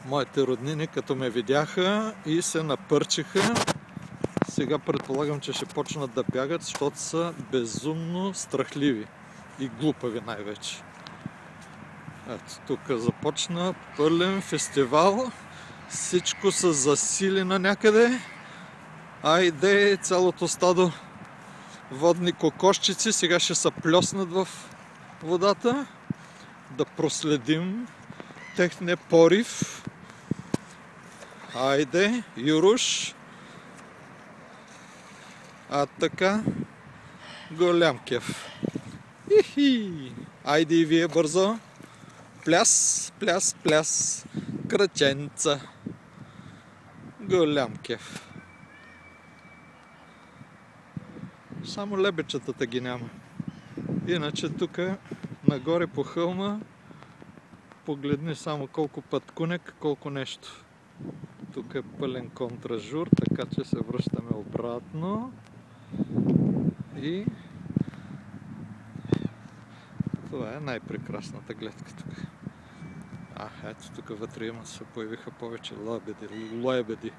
Моите роднини като ме видяха и се напърчиха. Сега предполагам, че ще почнат да бягат, защото са безумно страхливи и глупави най-вече. Ето, тук започна пълен фестивал. Всичко се засили на някъде. Айде, цялото стадо водни кокошчици сега ще се плеснат в водата. Да проследим техния порив. Айде, Юруш. А така, голям кеф. Ихи! Айде и вие бързо. Пляс, пляс, пляс. Кръченца. Голям кеф. Само лебечетата ги няма. Иначе тук нагоре по хълма погледни само колко пъткунек, колко нещо. Тук е пълен контражур, така че се връщаме обратно. И това е най-прекрасната гледка тук. Ето тук вътре се появиха повече лебеди.